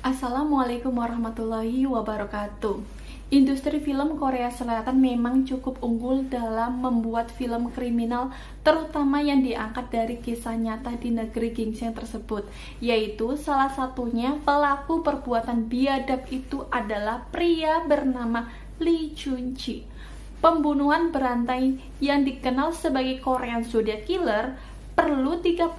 Assalamualaikum warahmatullahi wabarakatuh. Industri film Korea Selatan memang cukup unggul dalam membuat film kriminal, terutama yang diangkat dari kisah nyata di negeri ginseng tersebut, yaitu salah satunya pelaku perbuatan biadab itu adalah pria bernama Lee Chun-ji. Pembunuhan berantai yang dikenal sebagai Korean Zodiac Killer perlu 33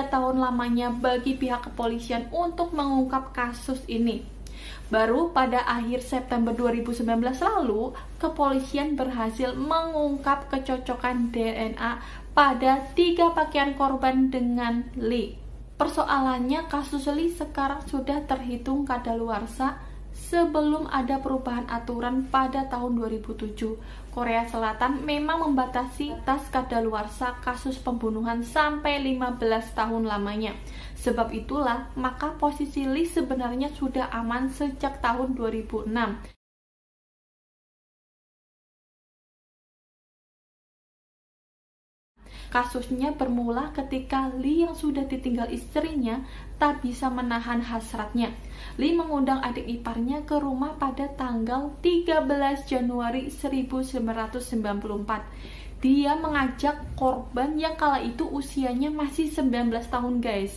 tahun lamanya bagi pihak kepolisian untuk mengungkap kasus ini. Baru pada akhir September 2019 lalu, kepolisian berhasil mengungkap kecocokan DNA pada 3 pakaian korban dengan Lee. Persoalannya, kasus Lee sekarang sudah terhitung kadaluarsa sebelum ada perubahan aturan pada tahun 2007. Korea Selatan memang membatasi batas kadaluarsa kasus pembunuhan sampai 15 tahun lamanya. Sebab itulah, maka posisi Lee sebenarnya sudah aman sejak tahun 2006. Kasusnya bermula ketika Lee yang sudah ditinggal istrinya tak bisa menahan hasratnya. Lee mengundang adik iparnya ke rumah pada tanggal 13 Januari 1994. Dia mengajak korban yang kala itu usianya masih 19 tahun guys.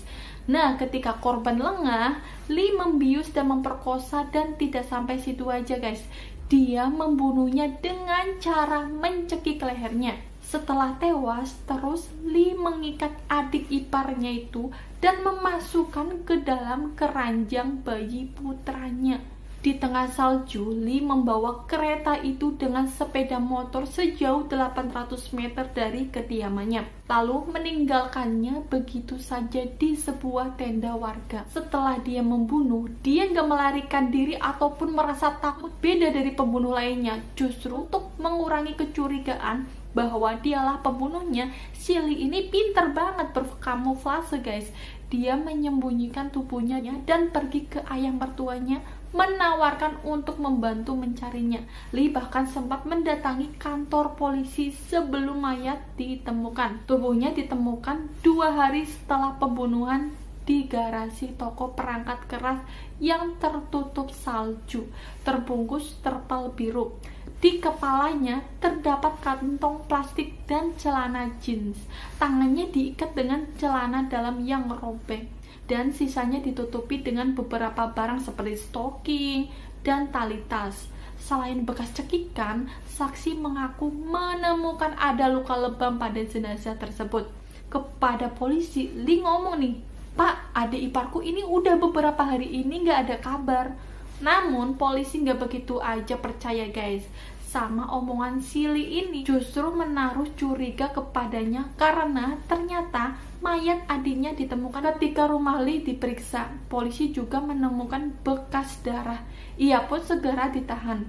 Nah, ketika korban lengah, Lee membius dan memperkosa, dan tidak sampai situ aja guys. Dia membunuhnya dengan cara mencekik lehernya. Setelah tewas, terus Lee mengikat adik iparnya itu dan memasukkan ke dalam keranjang bayi putranya. Di tengah salju, Lee membawa kereta itu dengan sepeda motor sejauh 800 meter dari kediamannya, lalu meninggalkannya begitu saja di sebuah tenda warga. Setelah dia membunuh, dia nggak melarikan diri ataupun merasa takut beda dari pembunuh lainnya. Justru untuk mengurangi kecurigaan bahwa dialah pembunuhnya, si Lee ini pinter banget berkamuflase guys. Dia menyembunyikan tubuhnya dan pergi ke ayah mertuanya, menawarkan untuk membantu mencarinya. Lee bahkan sempat mendatangi kantor polisi sebelum mayat ditemukan. Tubuhnya ditemukan 2 hari setelah pembunuhan di garasi toko perangkat keras yang tertutup salju, terbungkus terpal biru. Di kepalanya terdapat kantong plastik dan celana jeans. Tangannya diikat dengan celana dalam yang robek, dan sisanya ditutupi dengan beberapa barang seperti stocking dan tali tas. Selain bekas cekikan, saksi mengaku menemukan ada luka lebam pada jenazah tersebut. Kepada polisi, Lee ngomong nih, "Pak, adik iparku ini udah beberapa hari ini nggak ada kabar." Namun polisi nggak begitu aja percaya guys sama omongan si Lee ini, justru menaruh curiga kepadanya karena ternyata mayat adiknya ditemukan. Ketika rumah Lee diperiksa, polisi juga menemukan bekas darah. Ia pun segera ditahan.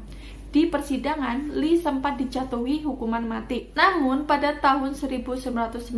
Di persidangan, Lee sempat dijatuhi hukuman mati. Namun pada tahun 1995,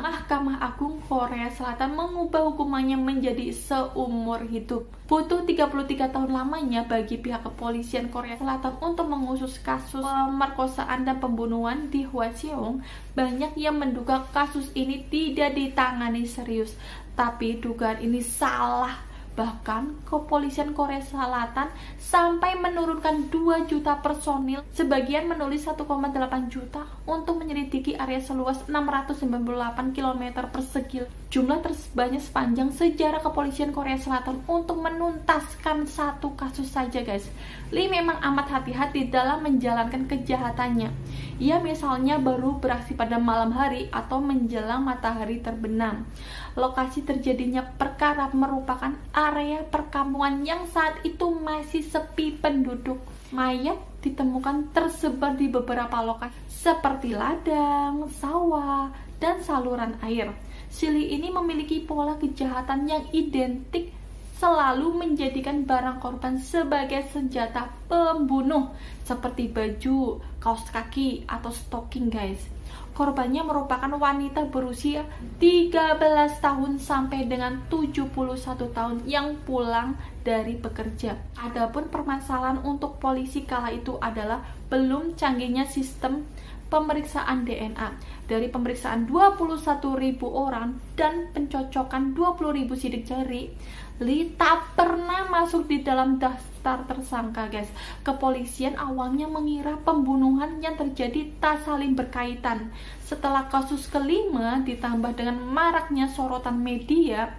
Mahkamah Agung Korea Selatan mengubah hukumannya menjadi seumur hidup. Butuh 33 tahun lamanya bagi pihak kepolisian Korea Selatan untuk mengusut kasus pemerkosaan dan pembunuhan di Hwaseong. Banyak yang menduga kasus ini tidak ditangani serius, tapi dugaan ini salah. Bahkan kepolisian Korea Selatan sampai menurunkan 2 juta personil, sebagian menulis 1,8 juta untuk menyelidiki area seluas 698 km persegi. Jumlah terbanyak sepanjang sejarah kepolisian Korea Selatan untuk menuntaskan satu kasus saja guys. Lee memang amat hati-hati dalam menjalankan kejahatannya. Ia misalnya baru beraksi pada malam hari atau menjelang matahari terbenam. Lokasi terjadinya perkara merupakan area perkampungan yang saat itu masih sepi penduduk. Mayat ditemukan tersebar di beberapa lokasi seperti ladang, sawah, dan saluran air. Si Lee ini memiliki pola kejahatan yang identik, selalu menjadikan barang korban sebagai senjata pembunuh seperti baju, kaos kaki, atau stocking guys. Korbannya merupakan wanita berusia 13 tahun sampai dengan 71 tahun yang pulang dari bekerja. Adapun permasalahan untuk polisi kala itu adalah belum canggihnya sistem pemeriksaan DNA. Dari pemeriksaan 21.000 orang dan pencocokan 20.000 sidik jari, Lee tak pernah masuk di dalam daftar tersangka, guys. Kepolisian awalnya mengira pembunuhan yang terjadi tak saling berkaitan. Setelah kasus kelima ditambah dengan maraknya sorotan media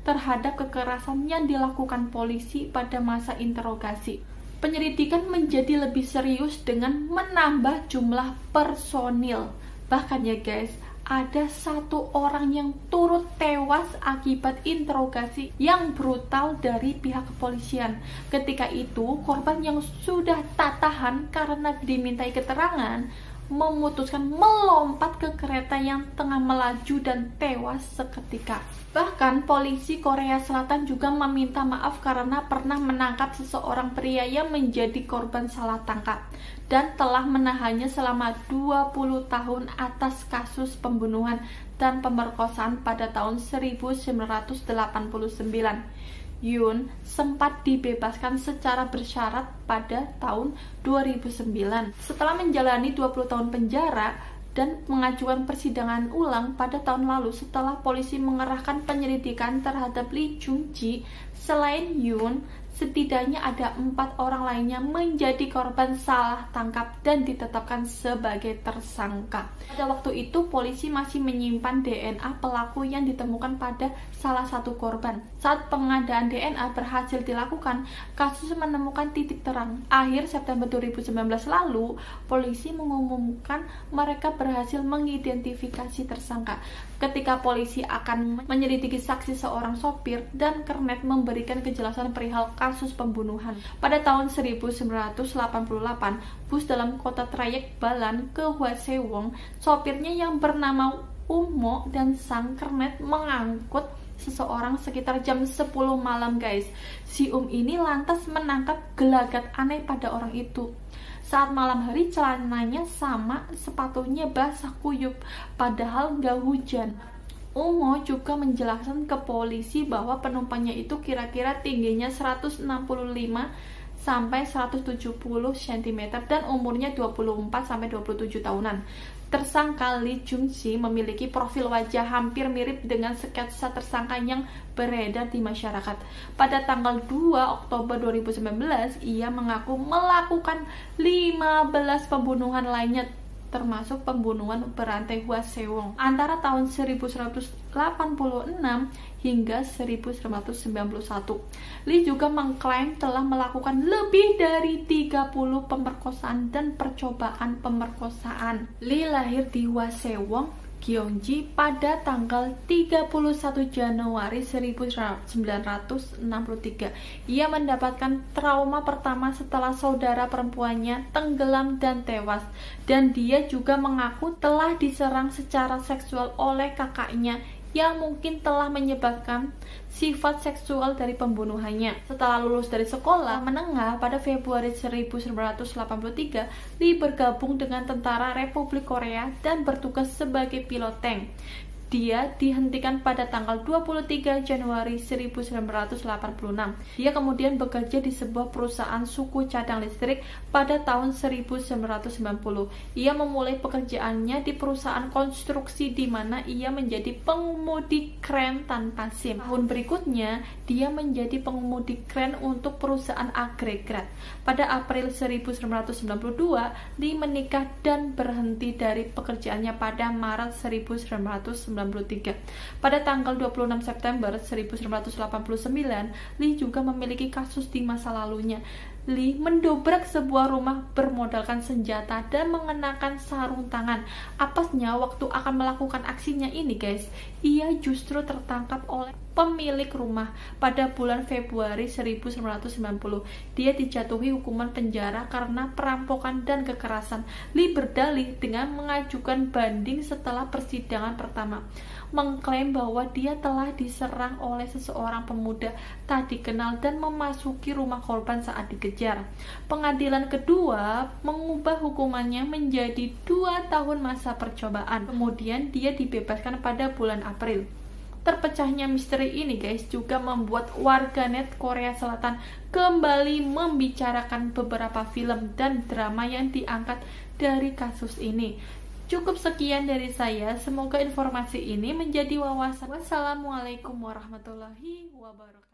terhadap kekerasan yang dilakukan polisi pada masa interogasi, penyelidikan menjadi lebih serius dengan menambah jumlah personil. Bahkan ya guys, ada satu orang yang turut tewas akibat interogasi yang brutal dari pihak kepolisian. Ketika itu, korban yang sudah tak tahan karena dimintai keterangan memutuskan melompat ke kereta yang tengah melaju dan tewas seketika. Bahkan polisi Korea Selatan juga meminta maaf karena pernah menangkap seseorang pria yang menjadi korban salah tangkap dan telah menahannya selama 20 tahun atas kasus pembunuhan dan pemerkosaan pada tahun 1989. Yoon sempat dibebaskan secara bersyarat pada tahun 2009 setelah menjalani 20 tahun penjara dan mengajukan persidangan ulang pada tahun lalu setelah polisi mengerahkan penyelidikan terhadap Lee Jung Ji. Selain Yoon, setidaknya ada 4 orang lainnya menjadi korban salah tangkap dan ditetapkan sebagai tersangka. Pada waktu itu, polisi masih menyimpan DNA pelaku yang ditemukan pada salah satu korban. Saat pengadaan DNA berhasil dilakukan, kasus menemukan titik terang. Akhir September 2019 lalu, polisi mengumumkan mereka berhasil mengidentifikasi tersangka. Ketika polisi akan menyelidiki saksi seorang sopir dan kernet memberikan kejelasan perihal kasus pembunuhan. Pada tahun 1988, bus dalam kota trayek Balan ke Hwasewong, sopirnya yang bernama Umo dan sang kernet mengangkut seseorang sekitar jam 10 malam, guys. Si ini lantas menangkap gelagat aneh pada orang itu. Saat malam hari celananya sama, sepatunya basah kuyup, padahal nggak hujan. Umo juga menjelaskan ke polisi bahwa penumpangnya itu kira-kira tingginya 165 sampai 170 cm dan umurnya 24 sampai 27 tahunan. Tersangka Lee Jung Ji memiliki profil wajah hampir mirip dengan sketsa tersangka yang beredar di masyarakat. Pada tanggal 2 Oktober 2019, ia mengaku melakukan 15 pembunuhan lainnya termasuk pembunuhan berantai Hwasewong antara tahun 1986 hingga 1991. Lee juga mengklaim telah melakukan lebih dari 30 pemerkosaan dan percobaan pemerkosaan. Lee lahir di Hwasewong, Gyeonggi pada tanggal 31 Januari 1963. Ia mendapatkan trauma pertama setelah saudara perempuannya tenggelam dan tewas, dan dia juga mengaku telah diserang secara seksual oleh kakaknya yang mungkin telah menyebabkan sifat seksual dari pembunuhannya. Setelah lulus dari sekolah menengah pada Februari 1983, Lee bergabung dengan Tentara Republik Korea dan bertugas sebagai pilot tank. Dia dihentikan pada tanggal 23 Januari 1986. Dia kemudian bekerja di sebuah perusahaan suku cadang listrik pada tahun 1990. Ia memulai pekerjaannya di perusahaan konstruksi di mana ia menjadi pengemudi kren tanpa SIM. Tahun berikutnya, dia menjadi pengemudi kren untuk perusahaan agregat. Pada April 1992, Lee menikah dan berhenti dari pekerjaannya pada Maret 1993. Pada tanggal 26 September 1989, Lee juga memiliki kasus di masa lalunya. Lee mendobrak sebuah rumah bermodalkan senjata dan mengenakan sarung tangan. Apesnya, waktu akan melakukan aksinya ini, guys, ia justru tertangkap oleh pemilik rumah pada bulan Februari 1990. Dia dijatuhi hukuman penjara karena perampokan dan kekerasan. Lee berdalih dengan mengajukan banding setelah persidangan pertama, mengklaim bahwa dia telah diserang oleh seseorang pemuda tak dikenal dan memasuki rumah korban saat dikejar. Pengadilan kedua mengubah hukumannya menjadi 2 tahun masa percobaan. Kemudian dia dibebaskan pada bulan April. Terpecahnya misteri ini, guys, juga membuat warganet Korea Selatan kembali membicarakan beberapa film dan drama yang diangkat dari kasus ini. Cukup sekian dari saya, semoga informasi ini menjadi wawasan. Wassalamualaikum warahmatullahi wabarakatuh.